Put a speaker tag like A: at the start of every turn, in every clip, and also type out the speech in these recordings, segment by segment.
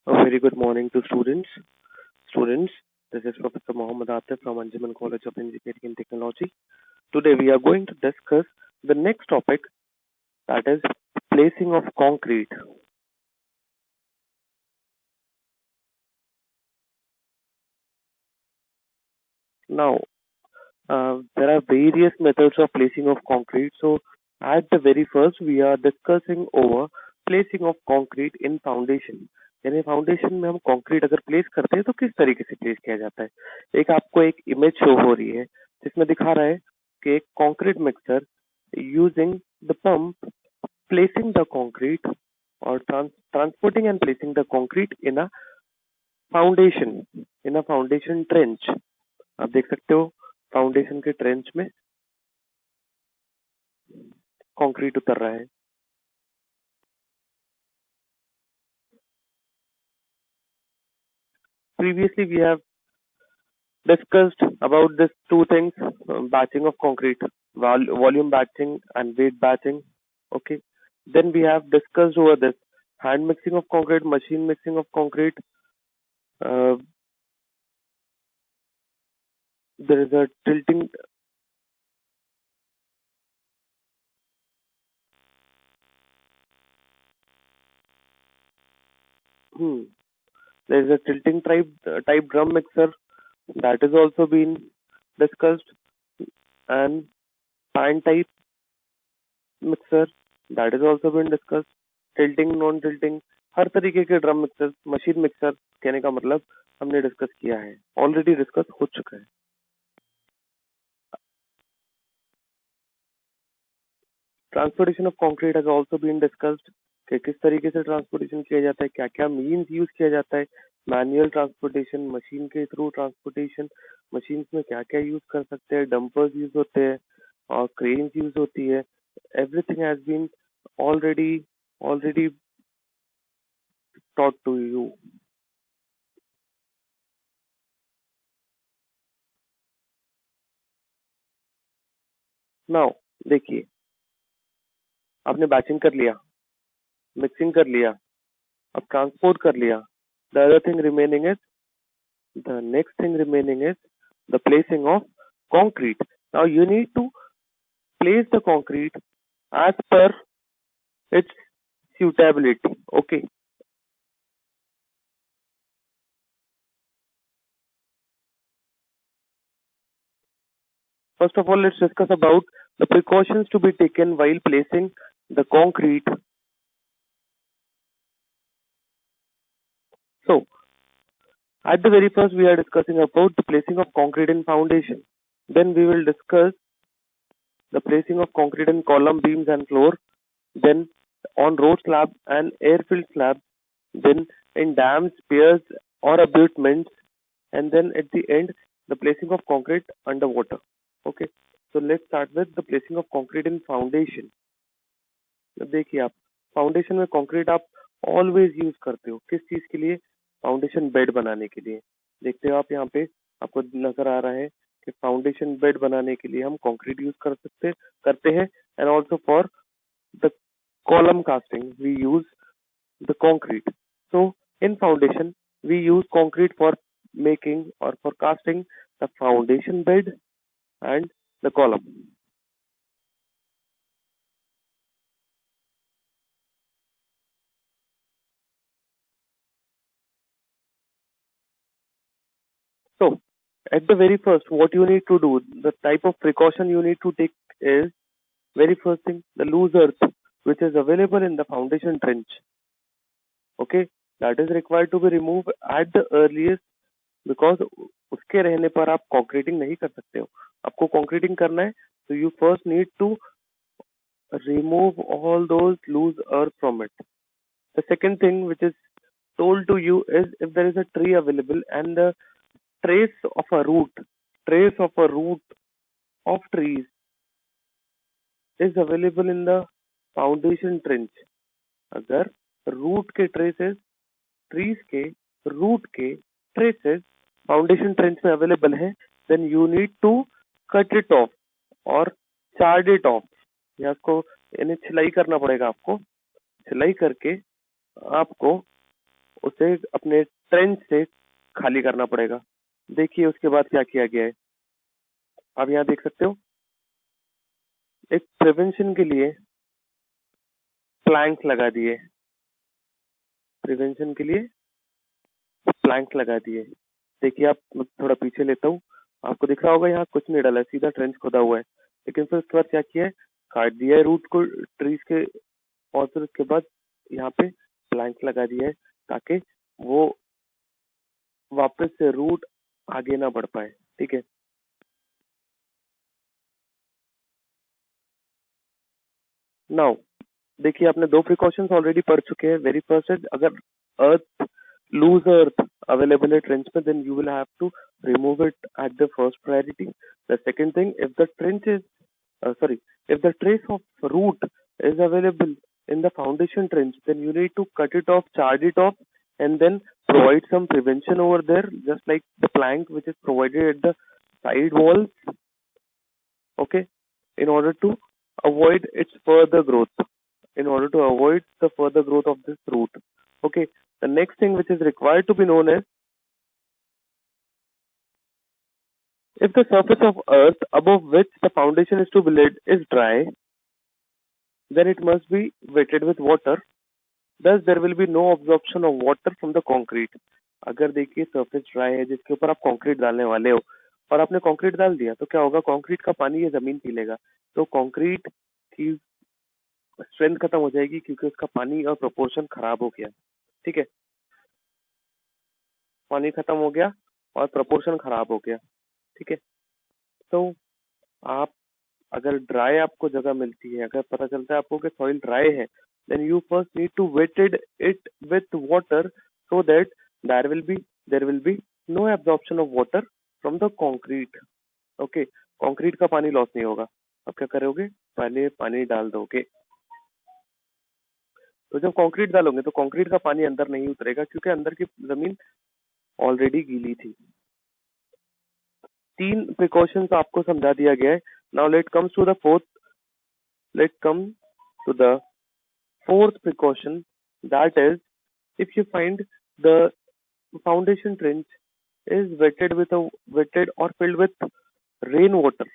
A: A very good morning to students. Students, this is Professor Mohammed Atif from Anjuman College of Engineering and Technology. Today we are going to discuss the next topic, that is placing of concrete. Now, there are various methods of placing of concrete. So, at the very first, we are discussing over placing of concrete in foundation. यानी foundation में हम concrete अगर place करते हैं तो किस तरीके से प्लेस किया जाता है। एक आपको एक इमेज शो हो रही है जिसमें दिखा रहा है कि एक concrete mixer using the pump placing the concrete और transporting and placing the concrete in a foundation trench. आप देख सकते हो फाउंडेशन के ट्रेंच में कंक्रीट उतर रहा है। Previously, we have discussed about these two things: batching of concrete, volume batching, and weight batching. Okay. Then we have discussed over this hand mixing of concrete, machine mixing of concrete. Uh, there is a tilting. There is a tilting type drum mixer that is also been discussed, and pan type mixer that is also been discussed. Tilting non tilting हर तरीके के drum mixer machine mixer कहने का मतलब हमने discuss किया है, already discuss हो चुका है। Transportation of concrete has also been discussed कि किस तरीके से ट्रांसपोर्टेशन किया जाता है, क्या क्या मीन्स यूज किया जाता है। मैनुअल ट्रांसपोर्टेशन, मशीन के थ्रू ट्रांसपोर्टेशन, मशीन में क्या क्या यूज कर सकते हैं, डंपर्स यूज होते हैं और क्रेन्स यूज होती है। Everything has been already taught to you. Now, देखिए, आपने बैचिंग कर लिया, मिक्सिंग कर लिया, अब ट्रांसपोर्ट कर लिया। The other thing remaining is the next thing remaining is the placing of concrete. Now you need to place the concrete as per its suitability. Okay. First of all, let's discuss about the precautions to be taken while placing the concrete. So, at the very first, we are discussing about the placing of concrete in foundation. Then we will discuss the placing of concrete in column, beams, and floor. Then on road slab and airfield slab. Then in dams, piers, or abutments. And then at the end, the placing of concrete underwater. Okay. So let's start with the placing of concrete in foundation. देखिए आप foundation में concrete आप always use करते हो किस चीज के लिए? फाउंडेशन बेड बनाने के लिए। देखते हो आप यहाँ पे आपको नजर आ रहा है कि फाउंडेशन बेड बनाने के लिए हम कंक्रीट यूज करते हैं and also for the column casting we use the concrete. So in foundation we use concrete for making or for casting the foundation bed and the column. So, at the very first, what you need to do, the type of precaution you need to take is very first thing, the loose earth which is available in the foundation trench. Okay, that is required to be removed at the earliest because उसके रहने पर आप concreting नहीं कर सकते हो। आपको concreting करना है तो you first need to remove all those loose earth from it. The second thing which is told to you is if there is a tree available and the trace of a root of trees is available in the foundation trench. अगर root के traces trees के root के traces foundation trench में available है then you need to cut it off और charred it off, या इसको इन्हें छिलाई करना पड़ेगा। आपको छिलाई करके आपको उसे अपने ट्रेंच से खाली करना पड़ेगा। देखिए उसके बाद क्या किया गया है, आप यहाँ देख सकते हो एक प्रिवेंशन के लिए प्लैंक्स लगा दिए, प्रिवेंशन के लिए प्लैंक्स लगा दिए। देखिए आप, मैं थोड़ा पीछे लेता हूँ, आपको दिख रहा होगा यहाँ कुछ नहीं डाला है, सीधा ट्रेंच खोदा हुआ है। लेकिन फिर उसके बाद क्या किया है, काट दिया है रूट को ट्रीज के, और फिर उसके बाद यहाँ पे प्लैंक्स लगा दिया है ताकि वो वापस से रूट आगे ना बढ़ पाए। ठीक है, नाउ देखिए आपने दो प्रिकॉशंस ऑलरेडी पढ़ चुके हैं। वेरी फर्स्ट है, अगर अर्थ लूज अर्थ अवेलेबल है ट्रेंच में, then you will have to remove it at the first priority. The second thing, if the trench is sorry, if the trace of root is available in the foundation trench, then you need to cut it off, charge it off, and then provide some prevention over there, just like the plank which is provided at the side walls, okay, in order to avoid its further growth, in order to avoid the further growth of this root. Okay, the next thing which is required to be known is, if the surface of earth above which the foundation is to be laid is dry, then it must be wetted with water. Thus there will be no absorption of water from the concrete. अगर देखिए surface dry है जिसके ऊपर आप concrete डालने वाले हो, और आपने कंक्रीट डाल दिया, तो क्या होगा, कंक्रीट का पानी ये जमीन पी लेगा, तो कंक्रीट की स्ट्रेंथ खत्म हो जाएगी क्योंकि उसका पानी और प्रोपोर्शन खराब हो गया। ठीक है, पानी खत्म हो गया और प्रोपोर्शन खराब हो गया। ठीक है, तो आप अगर ड्राई आपको जगह मिलती है, अगर पता चलता है आपको कि सॉइल ड्राई है, then you first need to wetted it with water so that there will be no absorption of water from the concrete. Okay, concrete का पानी लॉस नहीं होगा। अब क्या करोगे, पहले पानी डाल दोगे, तो जब कंक्रीट डालोगे तो कंक्रीट का पानी अंदर नहीं उतरेगा क्योंकि अंदर की जमीन ऑलरेडी गीली थी। तीन प्रिकॉशंस आपको समझा दिया गया है। Now let come to the fourth precaution, that is, if you find the foundation trench is wetted or filled with rain water,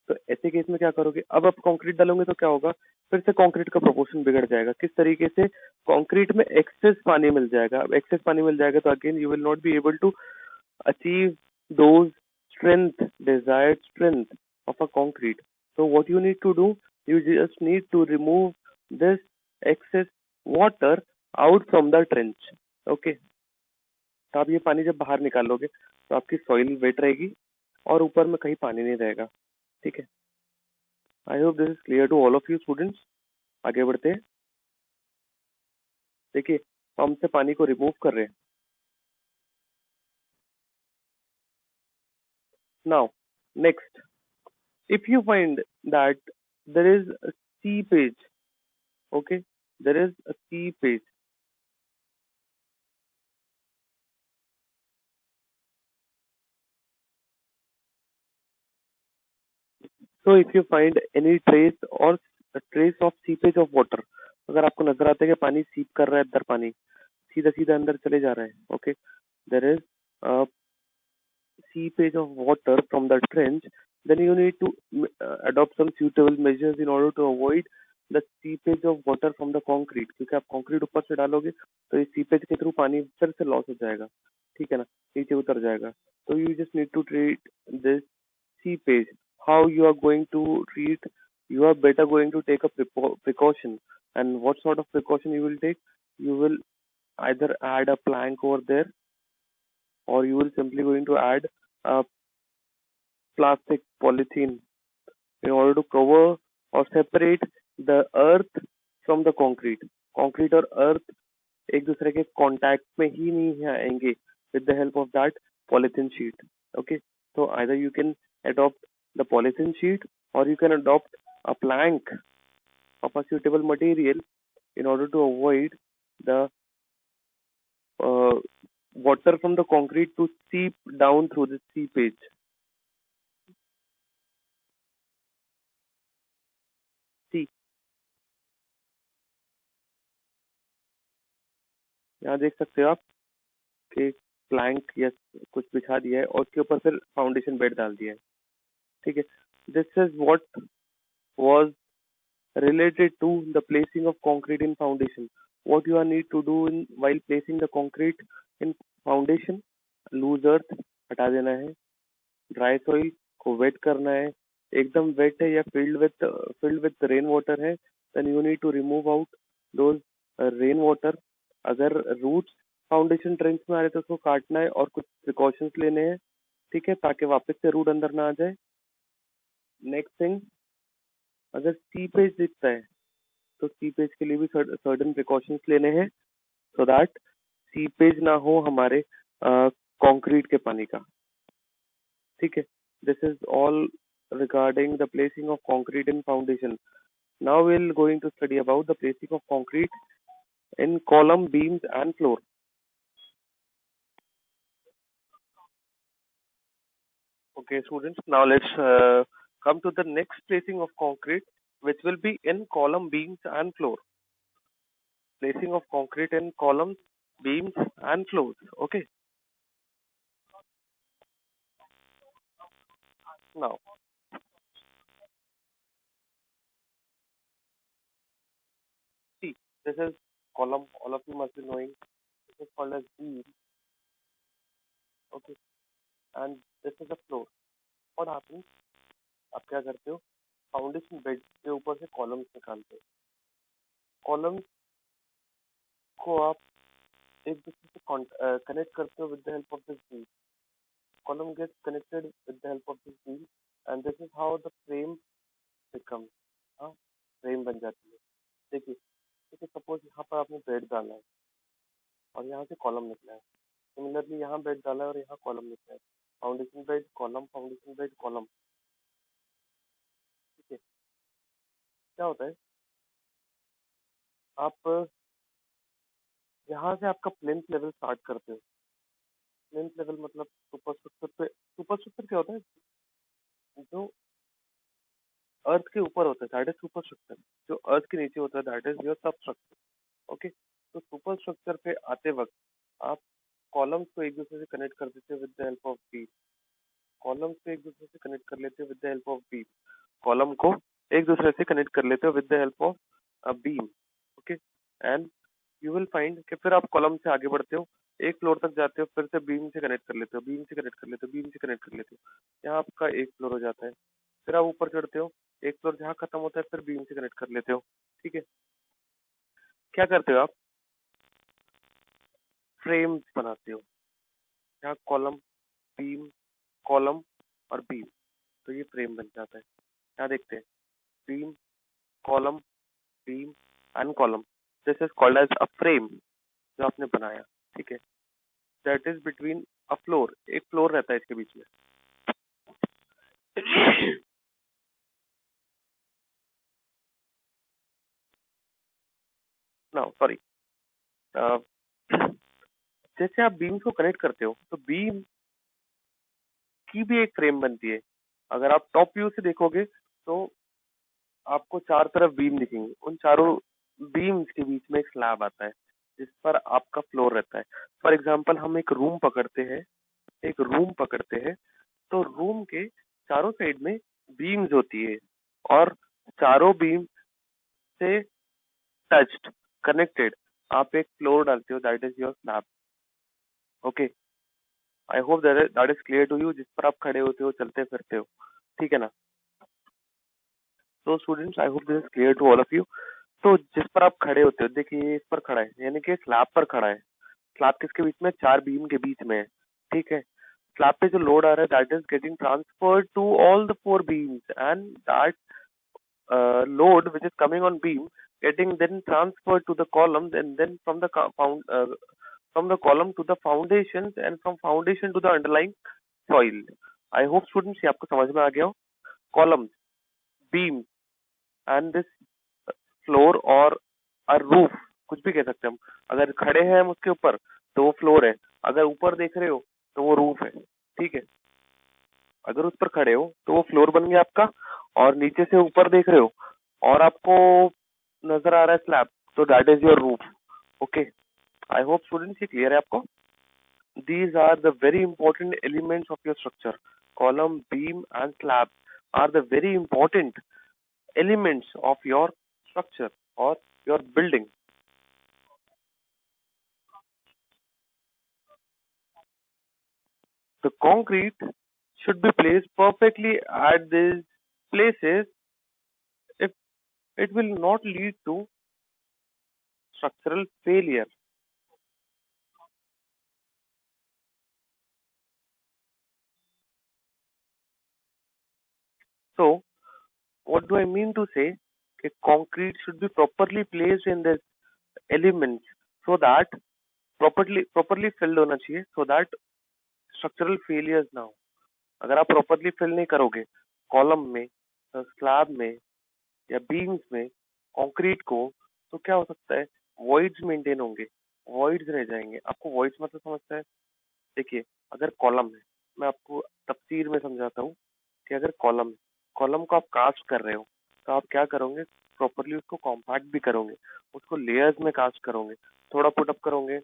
A: तो ऐसे केस में क्या करोगे, अब आप कंक्रीट डालोगे तो क्या होगा, फिर से कंक्रीट का प्रोपोर्शन बिगड़ जाएगा। किस तरीके से, कंक्रीट में एक्सेस पानी मिल जाएगा। अब एक्सेस पानी मिल जाएगा तो again you will not be able to achieve those desired strength of a concrete. So what you need to do, you just need to remove this excess water out from the trench. Okay, तो आप ये पानी जब बाहर निकालोगे तो आपकी soil wait रहेगी और ऊपर में कहीं पानी नहीं रहेगा। ठीक है, I hope this is clear to all of you students. आगे बढ़ते हैं। देखिए हम से पानी को रिमूव कर रहे हैं। Now next, if you find that there is a seepage, okay, there is a seepage, so if you find any trace or a trace of seepage of water, अगर आपको नजर आता है कि पानी सीप कर रहा है, अंदर पानी सीधा सीधा अंदर चले जा रहा है, okay, there is a seepage of water from the trench, then you need to adopt some suitable measures in order to avoid the seepage of water from the concrete, क्योंकि आप कंक्रीट ऊपर से डालोगे तो इस सीपेज के through पानी फिर से लॉस हो जाएगा। ठीक है ना, नीचे उतर जाएगा। तो you just need to treat this seepage. How you are going to treat, you are better going to take a precaution. And what sort of precaution you will take, you will either add a plank over there, or you will simply going to add a plastic polythene in order to cover or separate the earth from the concrete. Concrete और earth एक दूसरे के contact में ही नहीं आएंगे with the help of that polythene sheet. Okay, so either you can adopt the polythene sheet or you can adopt a plank of a suitable material in order to avoid the uh, water from the concrete to seep down through the seepage. See, यहाँ देख सकते हो आप कि Planck या कुछ बिछा दिया है और उसके ऊपर फिर फाउंडेशन बेड डाल दिया है, ठीक है। This is what was related to the placing of concrete in foundation. What you are need to do in while placing the concrete in foundation, loose earth हटा देना है, ड्राई सॉइल को wait करना है, एकदम वेट है या filled with rain water है, then you need to remove out those rain water. अगर रूट्स फाउंडेशन ट्रेंच में आ रहे तो उसको काटना है और कुछ प्रिकॉशंस लेने हैं, ठीक है, ताकि वापस से रूट अंदर ना आ जाए। नेक्स्ट थिंग, अगर सीपेज दिखता है तो सीपेज के लिए भी सर्टेन प्रिकॉशंस लेने हैं सो दैट सीपेज ना हो हमारे कंक्रीट के पानी का, ठीक है। This is all regarding the placing of concrete in foundation. Now we'll going to study about the placing of concrete in column, beams and floor. Okay students, now let's come to the next placing of concrete, which will be in column, beams and floor. Placing of concrete in columns, beams and floors. Okay, now see, this is column, all of you must be knowing. This is called as beam. Okay, and this is the floor. What happens, आप क्या करते हो, foundation bed के ऊपर से columns निकालते हो। Columns को आप एक दूसरे से कनेक्ट करते हो with the help of this beam. Column gets connected with the help of this beam and this is how the frame becomes. हाँ, फ्रेम बन जाती है। देखिए, देखिए सपोज यहाँ पर आपने बेड डाला है और यहाँ से कॉलम निकला है। सिमिलरली यहाँ बेड डाला है और यहाँ कॉलम निकला है। Foundation bed column, foundation bed column, ठीक है। क्या होता है, आप यहाँ से आपका प्लेन्थ लेवल स्टार्ट करते हो। प्लेन्थ लेवल मतलब सुपर स्ट्रक्चर पे, सुपर स्ट्रक्चर क्या होता है, जो अर्थ के ऊपर होता है दैट इज सुपर स्ट्रक्चर। जो अर्थ के नीचे होता है दैट इज योर सब स्ट्रक्चर। ओके, तो सुपर स्ट्रक्चर पे आते वक्त आप कॉलम्स को एक दूसरे से कनेक्ट कर देते हो with the help of beam. Columns को एक दूसरे से कनेक्ट कर लेते हो with the help of beam. Column को एक दूसरे से कनेक्ट कर लेते हो with the help of beam. Okay, and you will find कि फिर आप कॉलम से आगे बढ़ते हो, एक फ्लोर तक जाते हो, फिर से बीम से कनेक्ट कर लेते हो, बीम से कनेक्ट कर लेते हो, बीम से कनेक्ट कर लेते हो। यहाँ आपका एक फ्लोर हो जाता है। फिर आप ऊपर चढ़ते हो, एक फ्लोर जहाँ खत्म होता है फिर बीम से कनेक्ट कर लेते हो, ठीक है। क्या करते हो आप, फ्रेम्स बनाते हो। यहाँ कॉलम, बीम, कॉलम और बीम, तो ये फ्रेम बन जाता है। यहाँ देखते हैं, beam, column, beam and column, this is called as a frame जो आपने बनाया, ठीक है। That is between a floor, एक फ्लोर रहता है इसके बीच में। नाउ सॉरी, जैसे आप बीम को कनेक्ट करते हो तो बीम की भी एक फ्रेम बनती है। अगर आप टॉप व्यू से देखोगे तो आपको चार तरफ बीम दिखेंगे, उन चारों बीम्स के बीच में एक स्लैब आता है जिस पर आपका फ्लोर रहता है। फॉर एग्जाम्पल, हम एक रूम पकड़ते हैं, एक रूम पकड़ते हैं तो रूम के चारों साइड में बीम्स होती है और चारों बीम से टच्ड, कनेक्टेड आप एक फ्लोर डालते हो, that is your slab. Okay, I hope that is clear to you, जिस पर आप खड़े होते हो, चलते फिरते हो, ठीक है ना। तो students, I hope this is clear to all of you. तो जिस पर आप खड़े होते हो, देखिए इस पर खड़ा है, यानी कि स्लैब पर खड़ा है। स्लैब किसके बीच में, चार बीम के बीच में है, ठीक है। स्लैब पे जो लोड आ रहा है that is getting transferred to all the four beams and that load which is coming on beam getting then transferred to the columns and then from the from the column to the foundations and from foundation to the underlying soil. I hope students ये आपको समझ में आ गया हो। columns, beam and this floor or a roof, कुछ भी कह सकते हैं हम। अगर खड़े हैं हम उसके ऊपर तो वो फ्लोर है, अगर ऊपर देख रहे हो तो वो रूफ है, ठीक है। अगर उस पर खड़े हो तो वो फ्लोर बन गया आपका, और नीचे से ऊपर देख रहे हो और आपको नजर आ रहा है स्लैब, तो that is your roof. Okay, I hope students ये क्लियर है आपको. These are the very important elements of your structure. Column, beam, and slab are the very important elements of your structure or your building. The concrete should be placed perfectly at these places if it will not lead to structural failure. So, what do I mean to say? कि concrete should be properly placed in this elements so that properly filled होना चाहिए so that structural failures ना हो. अगर आप properly fill नहीं करोगे column में, स्लैब में या बीम्स में कंक्रीट को, तो क्या हो सकता है, वॉइड्स मेंटेन होंगे, वॉइड्स रह जाएंगे. आपको वॉइड्स मतलब समझता है? देखिए, अगर कॉलम है, मैं आपको तफसीर में समझाता हूँ कि अगर कॉलम कॉलम को आप कास्ट कर रहे हो तो आप क्या करोगे, प्रॉपरली उसको कॉम्पैक्ट भी करोगे, उसको लेयर्स में कास्ट करोगे, थोड़ा पुटअप करोगे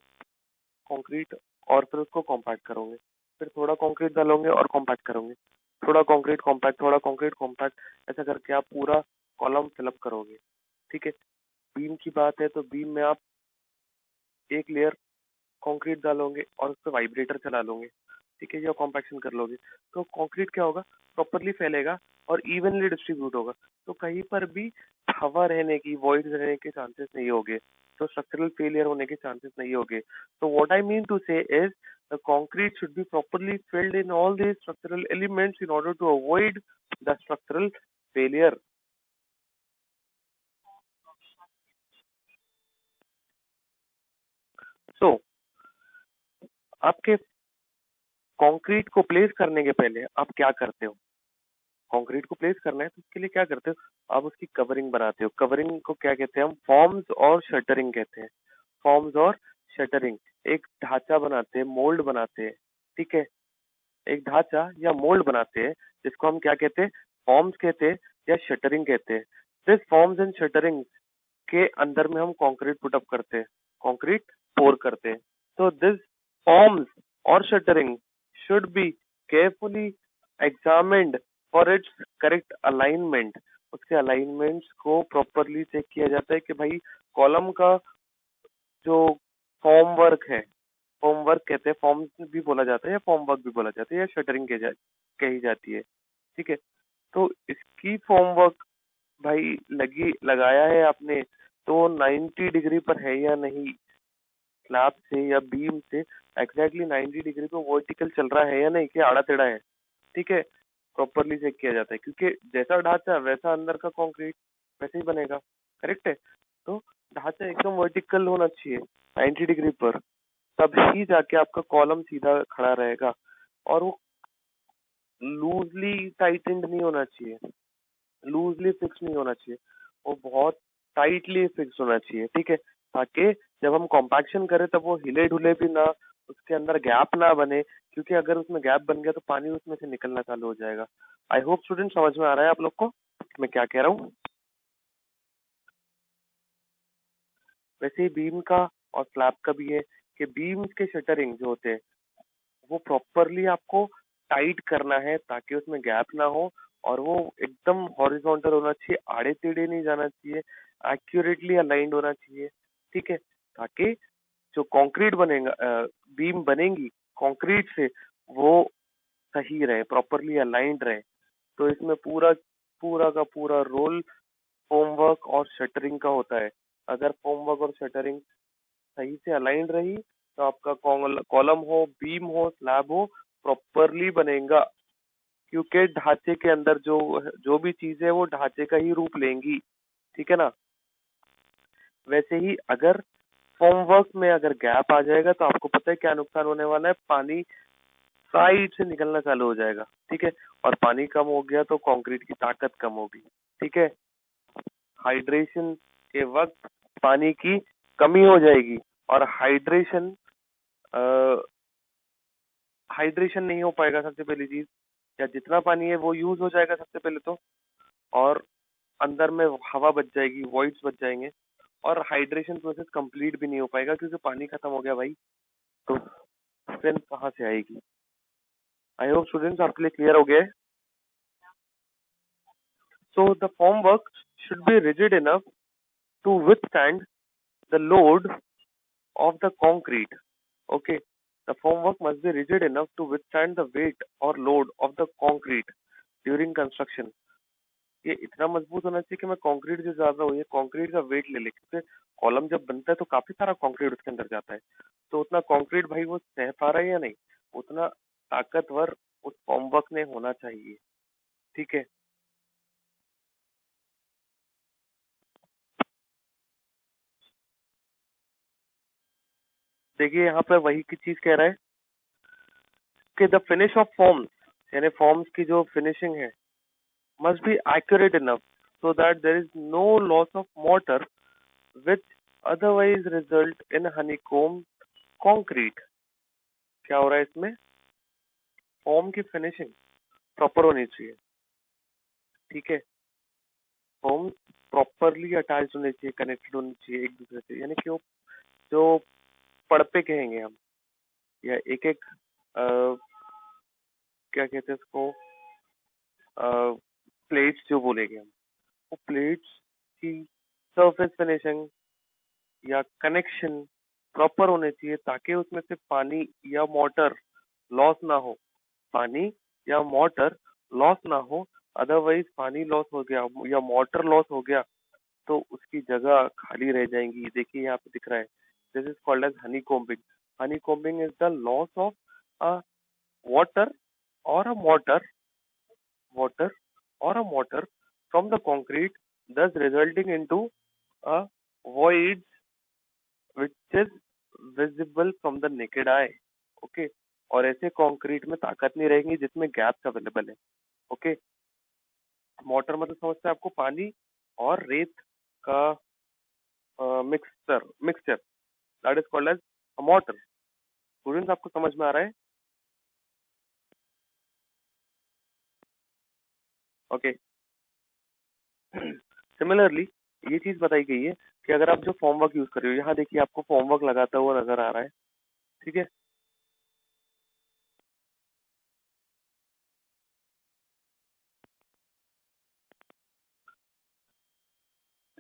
A: कंक्रीट और फिर उसको कॉम्पैक्ट करोगे, फिर थोड़ा कंक्रीट डालोगे और कॉम्पैक्ट करोगे, थोड़ा कंक्रीट कॉम्पैक्ट, थोड़ा कंक्रीट कॉम्पैक्ट, ऐसा करके आप पूरा कॉलम फिलअप करोगे. ठीक है. बीम की बात है तो बीम में आप एक लेयर कंक्रीट डालोगे और उस पर वाइब्रेटर चला लोगे. ठीक है, या कॉम्पैक्शन कर लोगे, तो कंक्रीट क्या होगा, प्रॉपरली फैलेगा और इवनली डिस्ट्रीब्यूट होगा. तो कहीं पर भी हवा रहने की, वॉइड रहने के चांसेस नहीं होंगे, तो स्ट्रक्चरल फेलियर होने के चांसेस नहीं होंगे. तो व्हाट आई मीन टू से is the concrete should be properly filled in all these structural elements in order to avoid the structural failure. So, आपके कंक्रीट को प्लेस करने के पहले आप क्या करते हो? कंक्रीट को प्लेस करना है तो उसके लिए क्या करते हो, आप उसकी कवरिंग बनाते हो. कवरिंग को क्या कहते हैं हम, फॉर्म्स और शटरिंग कहते हैं. फॉर्म्स और शटरिंग, एक ढांचा बनाते हैं, मोल्ड बनाते हैं. ठीक है, एक ढांचा या मोल्ड बनाते हैं जिसको हम क्या कहते हैं, फॉर्म्स कहते हैं या शटरिंग कहते हैं. दिस फॉर्म्स एंड शटरिंग के अंदर में हम कंक्रीट पुटअप करते हैं, कंक्रीट पोर करते हैं. तो दिस फॉर्म्स और shuttering should be carefully examined for its correct alignment. उसके अलाइनमेंट्स को प्रॉपरली चेक किया जाता है कि भाई कॉलम का जो फॉर्म वर्क है, फॉर्म वर्क कहते हैं, फॉर्म भी बोला जाता है या फॉर्म वर्क भी बोला जाता है या शटरिंग कही जाती है. ठीक है, तो इसकी फॉर्म वर्क भाई लगाया है आपने तो 90 डिग्री पर है या नहीं, स्लैब से या बीम से एग्जैक्टली 90 डिग्री पे वर्टिकल चल रहा है या नहीं, कि आड़ा टेढ़ा है. ठीक है, प्रॉपरली चेक किया जाता है क्योंकि जैसा ढांचा वैसा अंदर का कंक्रीट वैसे ही बनेगा. करेक्ट है. तो ढांचा एकदम वर्टिकल होना चाहिए 90 डिग्री पर, तब ही जाके आपका कॉलम सीधा खड़ा रहेगा. और वो लूजली टाइटेंड नहीं होना चाहिए, लूजली फिक्स नहीं होना चाहिए, वो बहुत टाइटली फिक्स होना चाहिए. ठीक है, ताकि जब हम कॉम्पैक्शन करें तब वो हिले ढुले भी ना, उसके अंदर गैप ना बने, क्योंकि अगर उसमें गैप बन गया तो पानी उसमें से निकलना चालू हो जाएगा. आई होप स्टूडेंट समझ में आ रहा है आप लोग को मैं क्या कह रहा हूँ. वैसे ही बीम का और स्लैब का भी है कि बीम के शटरिंग जो होते हैं वो प्रॉपरली आपको टाइट करना है ताकि उसमें गैप ना हो, और वो एकदम हॉरिजॉन्टल होना चाहिए, आड़े टेढ़े नहीं जाना चाहिए, एक्यूरेटली अलाइंड होना चाहिए. ठीक है, ताकि जो कंक्रीट बनेगा, बीम बनेगी कंक्रीट से, वो सही रहे, प्रॉपरली अलाइंड रहे. तो इसमें पूरा पूरा का पूरा रोल फोमवर्क और शटरिंग का होता है. अगर फोमवर्क और शटरिंग सही से अलाइंड रही तो आपका कॉलम हो, बीम हो, स्लैब हो, प्रॉपरली बनेगा. क्योंकि ढांचे के अंदर जो जो भी चीजें वो ढांचे का ही रूप लेंगी. ठीक है ना. वैसे ही अगर फॉर्मवर्क में अगर गैप आ जाएगा तो आपको पता है क्या नुकसान होने वाला है, पानी साइड से निकलना चालू हो जाएगा. ठीक है, और पानी कम हो गया तो कंक्रीट की ताकत कम होगी. ठीक है, हाइड्रेशन के वक्त पानी की कमी हो जाएगी, और हाइड्रेशन नहीं हो पाएगा सबसे पहली चीज, या जितना पानी है वो यूज हो जाएगा सबसे पहले तो, और अंदर में हवा बच जाएगी, वॉइड्स बच जाएंगे, और हाइड्रेशन प्रोसेस कंप्लीट भी नहीं हो पाएगा क्योंकि पानी खत्म हो गया भाई, तो स्ट्रेंथ कहाँ से आएगी। आई होप स्टूडेंट्स आपके लिए क्लियर हो गया है। So the formwork should be rigid enough to withstand the load of the concrete. Okay, the formwork must be rigid enough to withstand the weight or load of the concrete during construction. ये इतना मजबूत होना चाहिए कि मैं concrete जो डाल रहा हूँ ये कंक्रीट का वेट ले ले, क्योंकि कॉलम जब बनता है तो काफी सारा कंक्रीट उसके अंदर जाता है, तो उतना कंक्रीट भाई वो सह पा रहा है या नहीं, उतना ताकतवर उस फॉर्मवर्क में होना चाहिए। ठीक है, देखिए यहाँ पर वही की चीज कह रहा है कि द फिनिश ऑफ फॉर्म्स, यानी फॉर्म्स की जो फिनिशिंग है must be accurate enough so that there is no loss of mortar which otherwise result in honeycomb concrete। क्या हो रहा है इसमें, फॉर्म की फिनिशिंग प्रॉपर होनी चाहिए। ठीक है, फॉर्म प्रॉपरली अटैच होने चाहिए, कनेक्टेड होनी चाहिए एक दूसरे से, यानी कि वो जो पड़पे कहेंगे हम, या एक एक क्या कहते हैं उसको, प्लेट्स जो बोलेंगे हम, वो प्लेट्स की सरफेस फिनिशिंग या कनेक्शन प्रॉपर होने चाहिए ताकि उसमें से पानी या मोटर लॉस ना हो, पानी या मोटर लॉस ना हो। अदरवाइज पानी लॉस हो गया या मोटर लॉस हो गया तो उसकी जगह खाली रह जाएंगी। देखिए यहाँ पे दिख रहा है, this is called as honeycombing. Honeycombing is the loss of a water or a water or a mortar from the concrete, thus resulting into a void which is visible from the naked eye। Okay, और ऐसे concrete में ताकत नहीं रहेगी जिसमें gaps available है। Okay, mortar मतलब समझते हैं आपको पानी और रेत का mixture that is called as a mortar. Students आपको समझ में आ रहा है? ओके, सिमिलरली ये चीज बताई गई है कि अगर आप जो फॉर्मवर्क यूज कर रहे हो, यहाँ देखिए आपको फॉर्मवर्क लगाता हुआ नजर आ रहा है। ठीक है,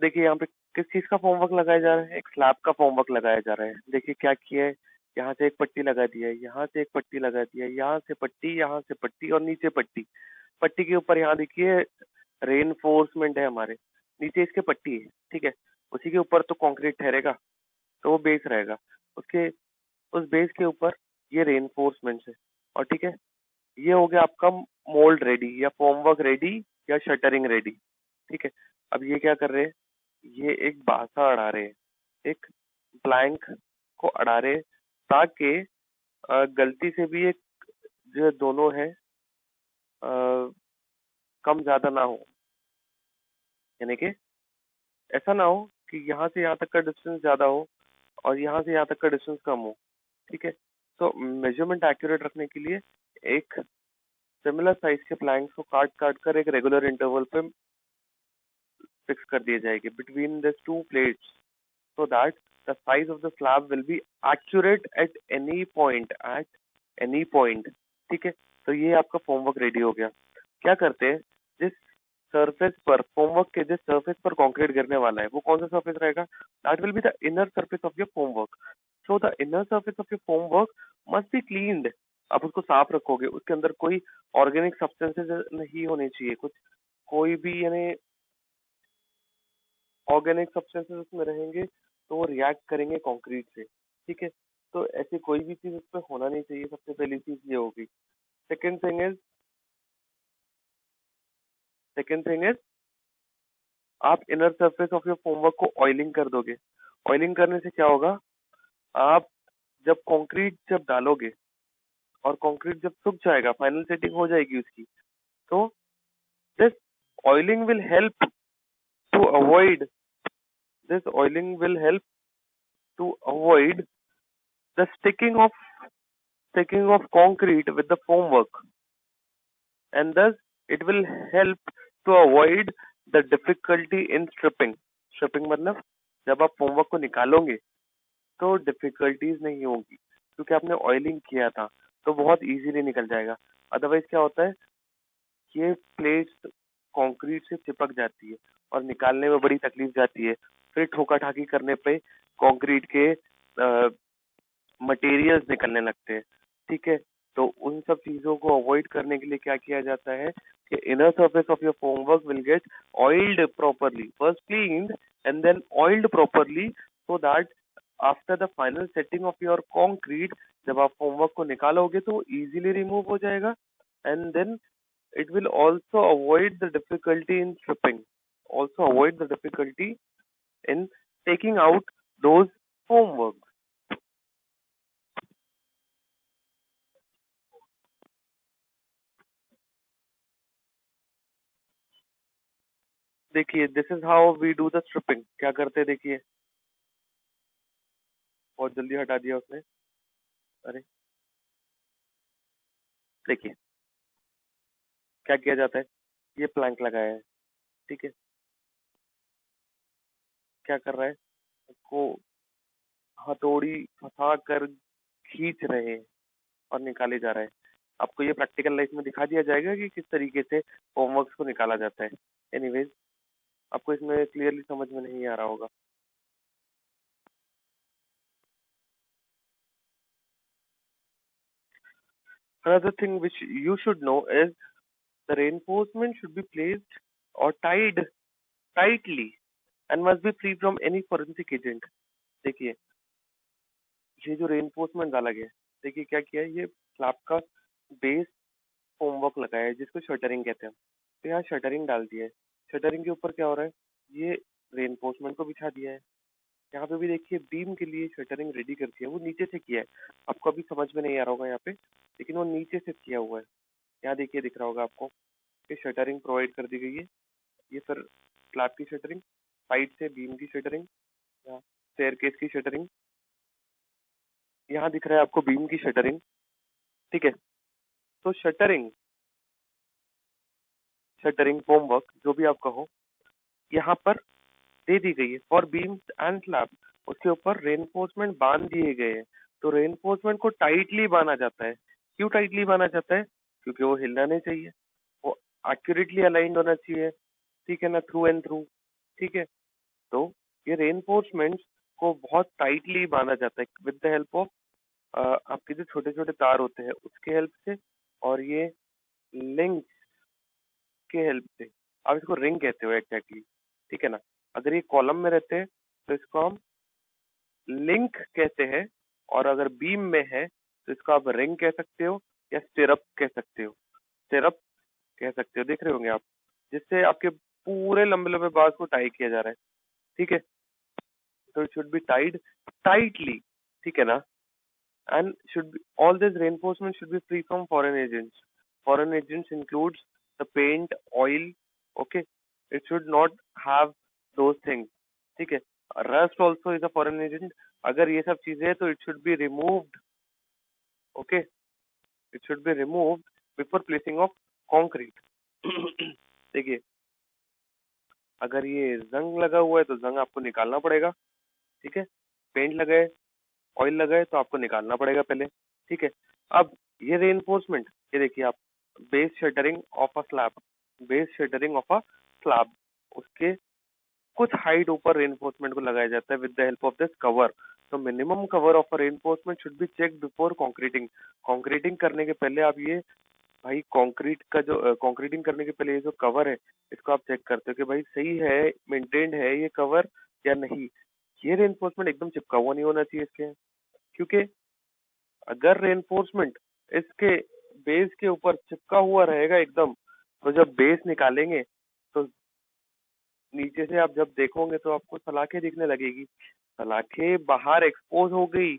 A: देखिए यहाँ पे किस चीज का फॉर्मवर्क लगाया जा रहा है, एक स्लैब का फॉर्मवर्क लगाया जा रहा है। देखिए क्या किया है, यहाँ से एक पट्टी लगा दिया है, यहाँ से एक पट्टी लगा दिया है, यहाँ से पट्टी और नीचे पट्टी। पट्टी के ऊपर यहाँ देखिए रेनफोर्समेंट है हमारे, नीचे इसके पट्टी है। ठीक है, उसी के ऊपर तो कंक्रीट ठहरेगा, तो वो बेस रहेगा, उसके उस बेस के ऊपर ये रेनफोर्समेंट है। और ठीक है, ये हो गया आपका मोल्ड रेडी या फॉर्मवर्क रेडी या शटरिंग रेडी। ठीक है, अब ये क्या कर रहे हैं, ये एक बासा अड़ा रहे हैं, एक प्लैंक को अड़ा रहे हैं, ताकि गलती से भी एक जो दोनों है कम ज्यादा ना हो, यानी कि ऐसा ना हो कि यहाँ से यहाँ तक का डिस्टेंस ज्यादा हो और यहाँ से यहाँ तक का डिस्टेंस कम हो। ठीक है, तो मेजरमेंट एक्यूरेट रखने के लिए एक सिमिलर साइज के प्लैंक्स को काट काट कर एक रेगुलर इंटरवल पे फिक्स कर दिए जाएंगे between the two plates, so that the size of the slab will be accurate at any point। ठीक है, तो ये आपका फॉर्मवर्क रेडी हो गया। क्या करते हैं, जिस सरफेस पर फॉर्मवर्क के जिस सरफेस पर कंक्रीट गिरने वाला है वो कौन सा सरफेस रहेगा, that will be the inner surface of your formwork. So the inner surface of your formwork must be cleaned. आप उसको साफ रखोगे, उसके अंदर कोई ऑर्गेनिक सब्सटेंसेस नहीं होने चाहिए, कुछ कोई भी यानी ऑर्गेनिक सब्सटेंसेस उसमें रहेंगे तो वो रिएक्ट करेंगे कंक्रीट से। ठीक है, तो ऐसी कोई भी चीज उसमें होना नहीं चाहिए, सबसे पहली चीज ये होगी। Second thing is second thing is आप inner surface of your formwork को ऑयलिंग कर दोगे। ऑयलिंग करने से क्या होगा, आप जब कंक्रीट जब डालोगे और कंक्रीट जब सूख जाएगा, फाइनल सेटिंग हो जाएगी उसकी, तो this oiling will help to avoid this oiling will help to avoid the sticking of concrete with the formwork, and thus it will help to avoid the difficulty in stripping। stripping मतलब जब आप homework को निकालोगे तो difficulties नहीं होगी, क्योंकि आपने ऑयलिंग किया था तो बहुत इजीली निकल जाएगा। अदरवाइज क्या होता है, ये प्लेट्स कंक्रीट से चिपक जाती है और निकालने में बड़ी तकलीफ जाती है। फिर ठोका ठाकी करने पे कंक्रीट के मटेरियल्स निकलने लगते हैं। ठीक है, तो उन सब चीजों को अवॉइड करने के लिए क्या किया जाता है कि inner surface of your homework will get oiled properly, first cleaned and then oiled properly, so that after the final setting of your concrete, जब आप homework को निकालोगे तो easily remove हो जाएगा, and then it will also avoid the difficulty in stripping, also avoid the difficulty in taking out those homework. देखिए, this is how we do the stripping. क्या करते हैं देखिए, बहुत जल्दी हटा दिया उसने। अरे देखिए क्या किया जाता है, ये प्लैंक लगाया है, ठीक है, क्या कर रहा है, उसको हथौड़ी फंसा कर खींच रहे हैं और निकाले जा रहा है। आपको ये प्रैक्टिकल लाइफ में दिखा दिया जाएगा कि किस तरीके से होमवर्क को निकाला जाता है। एनीवेज, आपको इसमें क्लियरली समझ में नहीं आ रहा होगा। Another thing which you should know is the reinforcement should be placed or tied tightly and must be free from any forensic agent। देखिए, ये जो रेनफोर्समेंट डाला गया है, देखिए क्या किया है, ये स्लैब का बेस होमवर्क लगाया है जिसको शटरिंग कहते हैं। तो यहाँ शटरिंग डाल दिया है। शटरिंग के ऊपर क्या हो रहा है, ये रेनफोर्समेंट को बिछा दिया है। यहाँ पे भी देखिए बीम के लिए शटरिंग रेडी कर दिया है, वो नीचे से किया है। आपको अभी समझ में नहीं आ रहा होगा यहाँ पे, लेकिन वो नीचे से किया हुआ है। यहाँ देखिए दिख रहा होगा आपको कि शटरिंग प्रोवाइड कर दी गई है। ये फिर स्लैब की शटरिंग, साइड से बीम की शटरिंग, यहाँ स्टेयरकेस की शटरिंग, यहाँ दिख रहा है आपको बीम की शटरिंग। ठीक है, तो शटरिंग शटरिंग होमवर्क जो भी आप कहो, यहाँ पर दे दी गई है फॉर बीम्स एंड स्लैब। उसके ऊपर रेनफोर्समेंट बांध दिए गए हैं। तो रेनफोर्समेंट को टाइटली बांधा जाता है। क्यों टाइटली बांधा जाता है, क्योंकि वो हिलना नहीं चाहिए, वो एक्यूरेटली अलाइंड होना चाहिए, ठीक है ना, थ्रू एंड थ्रू। ठीक है, तो ये रेनफोर्समेंट को बहुत टाइटली बांधा जाता है विद द हेल्प ऑफ आपके जो छोटे छोटे तार होते हैं उसके हेल्प से, और ये लिंक के हेल्प से। आप इसको रिंग कहते हो एग्जैक्टली, ठीक है ना। अगर ये कॉलम में रहते हैं तो इसको हम लिंक कहते हैं, और अगर बीम में है तो इसको आप रिंग कह सकते हो या स्टिरअप कह सकते हो। स्टिरअप कह सकते हो, देख रहे होंगे आप, जिससे आपके पूरे लंबे लंबे बार्स को टाई किया जा रहा है। ठीक है, तो it should be tied tightly, ठीक है ना। And should be, all this reinforcement should be free from foreign agents. Foreign agents includes the paint, oil. Okay, it should not have those things. ठीक है, rust also is a foreign agent. अगर ये सब चीजें हैं तो it should be removed. Okay, it should be removed before placing of concrete. देखिए, अगर ये जंग लगा हुआ है तो जंग आपको निकालना पड़ेगा। ठीक है, पेंट लगा है, ऑयल लगा है, तो आपको निकालना पड़ेगा पहले। ठीक है, अब ये रेनफोर्समेंट, ये देखिए आप, base shuttering of a slab, base shuttering of a slab, उसके कुछ हाइट ऊपर रेनफोर्समेंट को लगाया जाता है with the help of this cover. तो minimum cover of a reinforcement should be check before concreting. Concreting करने के पहले आप ये, भाई कंक्रीट का जो कंक्रीटिंग करने के पहले ये जो कवर है इसको आप चेक करते हो कि भाई सही है, मेंटेन्ड है ये कवर या नहीं। ये रेनफोर्समेंट एकदम चिपका हुआ नहीं होना चाहिए इसके, क्योंकि अगर रेनफोर्समेंट इसके बेस के ऊपर चिपका हुआ रहेगा एकदम, तो जब बेस निकालेंगे तो नीचे से आप जब देखोगे तो आपको सलाखें दिखने लगेगी। सलाखें बाहर एक्सपोज हो गई,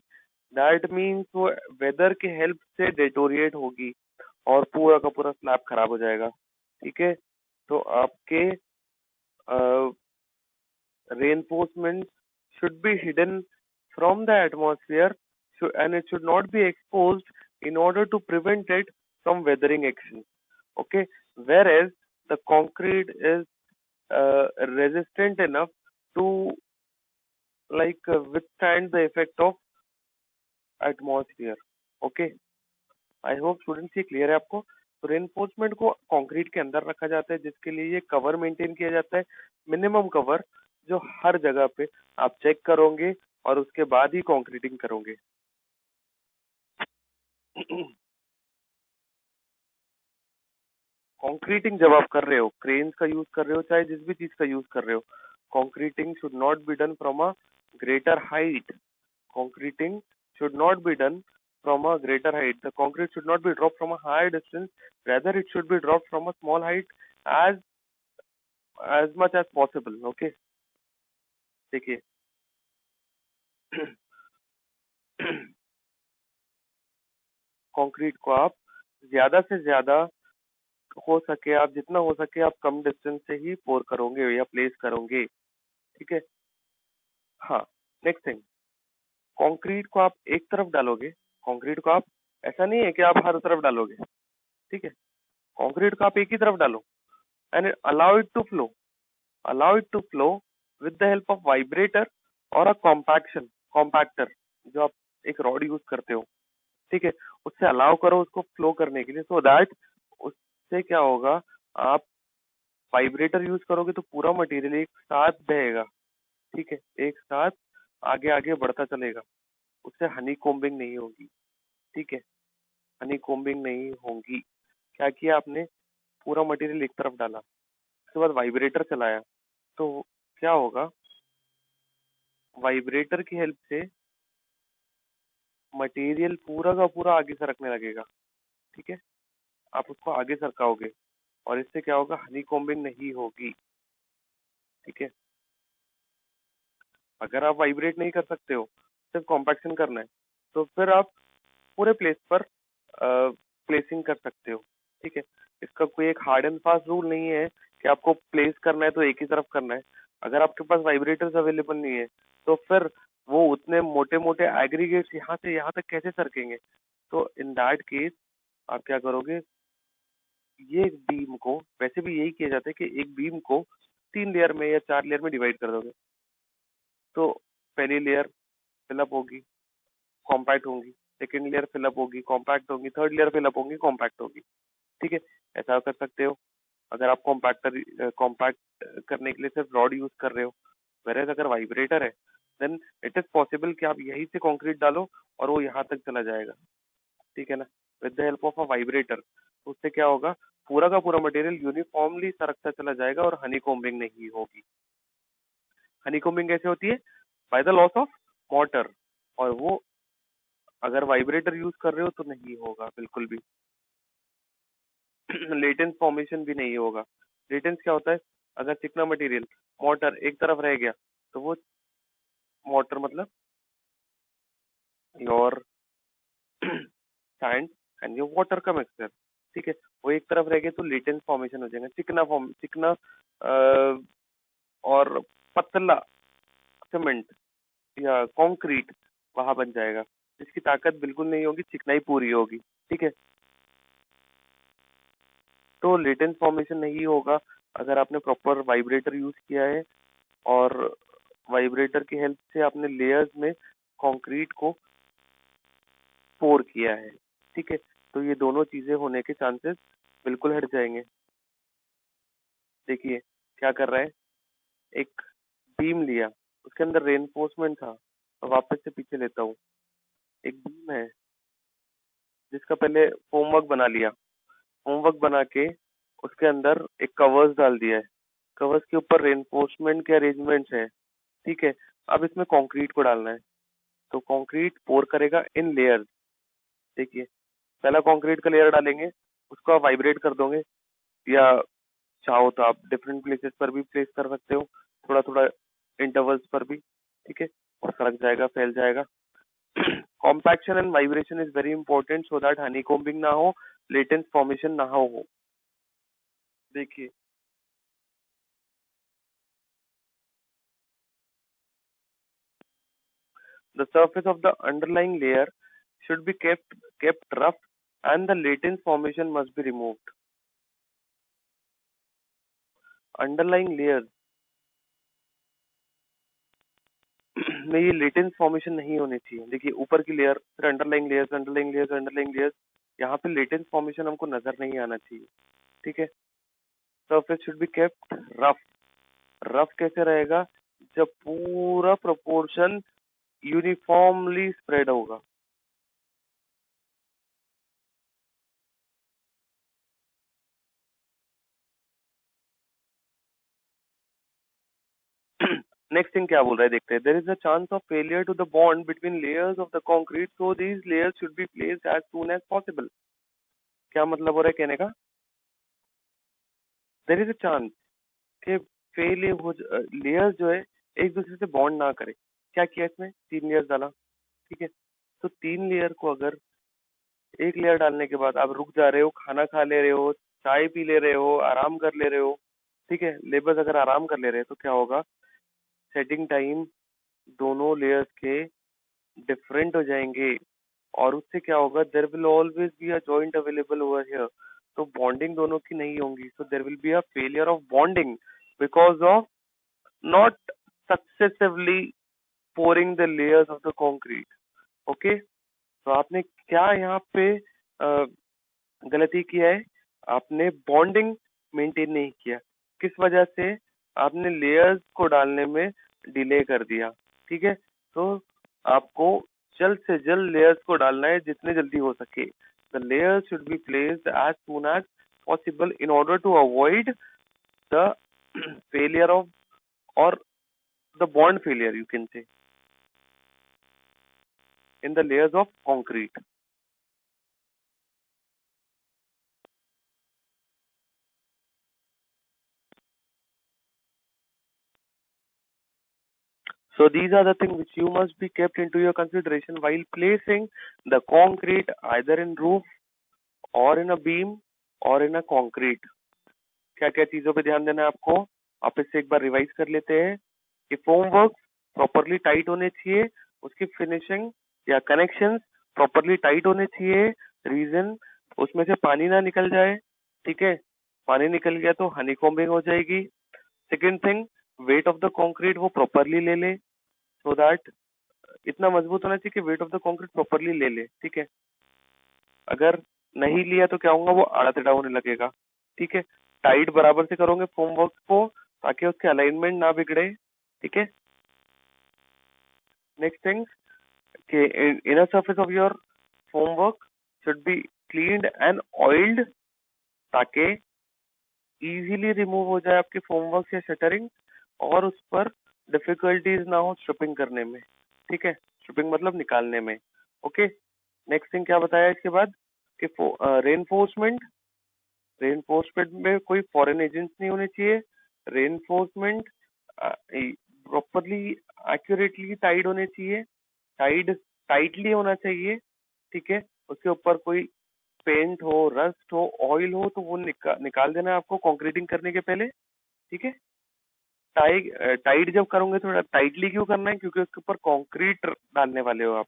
A: दैट मीन्स वो वेदर के हेल्प से डेटोरिएट होगी और पूरा का पूरा स्लैब खराब हो जाएगा। ठीक है, तो आपके reinforcements should be hidden from the atmosphere, and it should not be exposed in order to prevent it from weathering action. Okay, whereas the concrete is resistant enough to like withstand the effect of atmosphere. Okay, I hope students ये clear है आपको। तो reinforcement को concrete के अंदर रखा जाता है, जिसके लिए ये कवर मेंटेन किया जाता है, मिनिमम कवर, जो हर जगह पे आप चेक करोगे और उसके बाद ही कंक्रीटिंग करोगे। कंक्रीटिंग जब आप कर रहे हो, क्रेन्स का यूज कर रहे हो, चाहे जिस भी चीज का यूज कर रहे हो, concreting should not be done from a greater height. Concreting should not be done from a greater height. The concrete should not be dropped from a high distance. Rather, it should be dropped from a small height as much as possible. Okay, देखिए, concrete को आप ज्यादा से ज्यादा हो सके, आप जितना हो सके आप कम डिस्टेंस से ही पोर करोगे या प्लेस करोगे। ठीक है। हाँ, नेक्स्ट थिंग, कंक्रीट को आप एक तरफ डालोगे। कंक्रीट को आप, ऐसा नहीं है कि आप हर तरफ डालोगे। ठीक है, कंक्रीट को आप एक ही तरफ डालो and allow it to flow. Allow it to flow with the help of vibrator और अ कॉम्पैक्शन कॉम्पैक्टर, जो आप एक रॉड यूज करते हो। ठीक है, उससे अलाउ करो उसको फ्लो करने के लिए, सो दैट उससे क्या होगा, आप वाइब्रेटर यूज करोगे तो पूरा मटेरियल एक साथ बहेगा। ठीक है, एक साथ आगे आगे बढ़ता चलेगा, उससे हनी कोम्बिंग नहीं होगी। ठीक है, हनी कोम्बिंग नहीं होगी। क्या किया आपने, पूरा मटेरियल एक तरफ डाला, उसके बाद वाइब्रेटर चलाया, तो क्या होगा, वाइब्रेटर की हेल्प से मटेरियल पूरा का पूरा आगे सरकने लगेगा। ठीक है, आप उसको आगे सरकाओगे और इससे क्या होगा, हनी कॉम्बिंग नहीं होगी। ठीक है, अगर आप वाइब्रेट नहीं कर सकते हो, सिर्फ कॉम्पैक्शन करना है, तो फिर आप पूरे प्लेस पर प्लेसिंग कर सकते हो। ठीक है, इसका कोई एक हार्ड एंड फास्ट रूल नहीं है कि आपको प्लेस करना है तो एक ही तरफ करना है। अगर आपके पास वाइब्रेटर्स अवेलेबल नहीं है, तो फिर वो उतने मोटे मोटे एग्रीगेट्स यहाँ से यहाँ तक कैसे सरकेंगे। तो इन दैट केस आप क्या करोगे, ये बीम को, वैसे भी यही किया जाता है कि एक बीम को 3 लेयर में या 4 लेयर में डिवाइड कर दोगे। तो पहली लेयर फिलअप होगी, कॉम्पैक्ट होंगी, सेकेंड लेयर फिलअप होगी, कॉम्पैक्ट होगी, थर्ड लेयर फिलअप होगी, कॉम्पैक्ट होगी। ठीक है, ऐसा कर सकते हो अगर आप कॉम्पैक्ट करने के लिए सिर्फ रॉड यूज कर रहे हो। वेरएज अगर वाइब्रेटर है, देन इट इज पॉसिबल कि आप यहीं से कंक्रीट डालो और वो यहाँ तक चला जाएगा। ठीक है ना, with the help of a vibrator. उससे क्या होगा, पूरा का पूरा मटेरियल यूनिफॉर्मली सरकता चला जाएगा और हनी कॉम्बिंग नहीं होगी। हनी कॉम्बिंग कैसे होती है, by the loss of water, और वो अगर वाइब्रेटर यूज कर रहे हो तो नहीं होगा बिल्कुल भी। लेटेंस फॉर्मेशन भी नहीं होगा। लेटेंस क्या होता है, अगर चिकना मटेरियल मोटर एक तरफ रह गया, तो वो मोटर मतलब your sand and your water का मिक्सचर। ठीक है, वो एक तरफ रह गया तो लेटेंस फॉर्मेशन हो जाएगा, चिकना और पतला सीमेंट या कंक्रीट वहां बन जाएगा, जिसकी ताकत बिल्कुल नहीं होगी, चिकनाई पूरी होगी। ठीक है, तो लेटेंस फॉर्मेशन नहीं होगा अगर आपने प्रॉपर वाइब्रेटर यूज किया है और वाइब्रेटर की हेल्प से आपने लेयर्स में कंक्रीट को पोर किया है। ठीक है, तो ये दोनों चीजें होने के चांसेस बिल्कुल हट जाएंगे। देखिए क्या कर रहा है, एक बीम लिया, उसके अंदर रेनफोर्समेंट था, और वापस से पीछे लेता हूँ, एक बीम है जिसका पहले होमवर्क बना लिया, होमवर्क बना के उसके अंदर एक कवर्स डाल दिया है, कवर्स के ऊपर रेनफोर्समेंट के अरेंजमेंट्स है। ठीक है, अब इसमें कंक्रीट को डालना है, तो कंक्रीट पोर करेगा इन लेयर्स। देखिए, पहला कंक्रीट का लेयर डालेंगे, उसको आप वाइब्रेट कर दोगे, या चाहो तो आप डिफरेंट प्लेसेस पर भी प्लेस कर सकते हो, थोड़ा थोड़ा इंटरवल्स पर भी। ठीक है, और सरक जाएगा, फैल जाएगा। Compaction and vibration is very important so that Honey combing ना हो, लेटेंस फॉर्मेशन ना हो। देखिए, the surface of the underlying layer should be kept rough and the latent formation must be removed. Underlying layers में ये लेटेंस फॉर्मेशन नहीं होने चाहिए। देखिए ऊपर की लेयर, फिर underlying layers, underlying layers, underlying layers, यहाँ पे लेटेंस फॉर्मेशन हमको नजर नहीं आना चाहिए। ठीक है। Surface should be kept rough. Rough कैसे रहेगा? जब पूरा प्रोपोर्शन यूनिफॉर्मली स्प्रेड होगा। नेक्स्ट थिंग क्या बोल रहा है देखते हैं। There is a chance of failure to the bond between layers of the concrete, so these layers should be placed as soon as possible. क्या मतलब हो रहा है कहने का? देयर इज अ चांस कि फेल हो, लेयर्स जो है एक दूसरे से बॉन्ड ना करे। क्या किया इसमें? 3 लेयर्स डाला। ठीक है। तो 3 लेयर को अगर एक लेयर डालने के बाद आप रुक जा रहे हो, खाना खा ले रहे हो, चाय पी ले रहे हो, आराम कर ले रहे हो, ठीक है, लेबर्स अगर आराम कर ले रहे हैं तो क्या होगा? सेटिंग टाइम दोनों लेयर्स के डिफरेंट हो जाएंगे और उससे क्या होगा? There will always be a joint available over here. तो बॉन्डिंग दोनों की नहीं होंगी, so there will be a failure of bonding because of not successively pouring the layers of the concrete. Okay. तो आपने क्या यहाँ पे गलती किया है? आपने बॉन्डिंग मेंटेन नहीं किया। किस वजह से? आपने लेयर्स को डालने में डिले कर दिया। ठीक है। तो आपको जल्द से जल्द लेयर्स को डालना है जितने जल्दी हो सके। The layers should be placed as soon as possible in order to avoid the failure of or the bond failure you can say in the layers of concrete. So these are the things which you must be kept into your consideration while placing the concrete either in roof or in a beam or in a concrete. क्या क्या चीजों पे ध्यान देना है आपको? आप इससे एक बार रिवाइज कर लेते हैं कि फोम वर्क प्रॉपरली टाइट होने चाहिए, उसकी फिनिशिंग या कनेक्शंस प्रॉपरली टाइट होने चाहिए। रीजन, उसमें से पानी ना निकल जाए। ठीक है। पानी निकल गया तो हनीकॉम्बिंग हो जाएगी। Second thing, weight of the concrete वो प्रॉपरली ले ले, सो दैट इतना मजबूत होना चाहिए कि weight of the concrete properly ले ले। ठीक है। अगर नहीं लिया तो क्या होगा? वो आड़ा टेढ़ा होने लगेगा। ठीक है। टाइट बराबर से करोगे फोम वर्क को ताकि उसके अलाइनमेंट ना बिगड़े। ठीक है। नेक्स्ट थिंग कि inner surface of your foam work should be cleaned and oiled ताकि इजीली रिमूव हो जाए आपके फोम वर्क या शटरिंग और उस पर डिफिकल्टीज ना हो स्ट्रिपिंग करने में। ठीक है। स्ट्रिपिंग मतलब निकालने में। ओके। नेक्स्ट थिंग क्या बताया इसके बाद कि रेनफोर्समेंट, रेनफोर्समेंट में कोई फॉरेन एजेंट्स नहीं होने चाहिए। रेनफोर्समेंट प्रॉपरली एक्यूरेटली टाइड होने चाहिए। टाइटली होना चाहिए। ठीक है। उसके ऊपर कोई पेंट हो, रस्ट हो, ऑयल हो तो वो निकाल देना है आपको कंक्रीटिंग करने के पहले। ठीक है। टाइट जब करोगे थोड़ा टाइटली क्यों करना है? क्योंकि उसके ऊपर कंक्रीट डालने वाले हो आप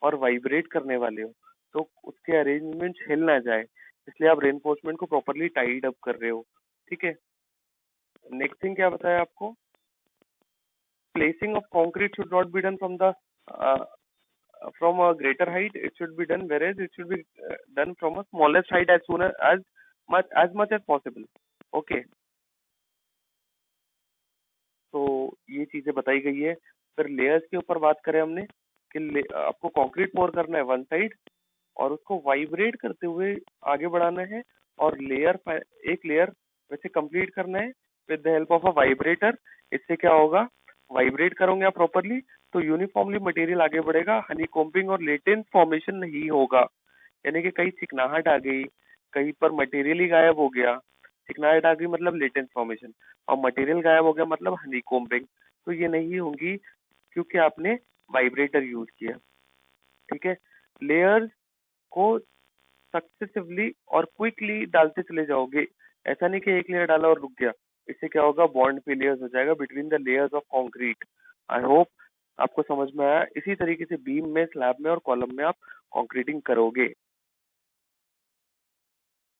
A: और वाइब्रेट करने वाले हो, तो उसके अरेंजमेंट हिल ना जाए, इसलिए आप रेनफोर्समेंट को प्रॉपरली टाइड अप कर रहे हो। ठीक है। नेक्स्ट थिंग क्या बताया आपको? Placing of concrete should not be done from a greater height. It should be done, whereas it should be done from a smallest height as soon as much as possible. Okay. तो ये चीजें बताई गई है। फिर layers के ऊपर बात करें हमने कि आपको कंक्रीट पोर करना है वन साइड और उसको वाइब्रेट करते हुए आगे बढ़ाना है और एक लेयर वैसे कंप्लीट करना है with the help of a vibrator. इससे क्या होगा? वाइब्रेट करोगे आप प्रॉपरली तो यूनिफॉर्मली मटेरियल आगे बढ़ेगा, हनीकॉम्बिंग और लेटेंट फॉर्मेशन नहीं होगा। यानी कि कहीं चिकनाहट आ गई, कहीं पर मटेरियल ही गायब हो गया। चिकनाहट आ गई मतलब लेटेंट फॉर्मेशन और मटेरियल गायब हो गया मतलब हनीकॉम्बिंग, तो ये नहीं होंगी क्योंकि आपने वाइब्रेटर यूज किया। ठीक है। लेयर्स को सक्सेसिवली और क्विकली डालते चले जाओगे। ऐसा नहीं कि एक लेयर डाला और रुक गया, इससे क्या होगा? बॉन्ड फेलियर्स हो जाएगा between the layers of concrete. I hope आपको समझ में आया। इसी तरीके से बीम में, स्लैब में और कॉलम में आप कंक्रीटिंग करोगे।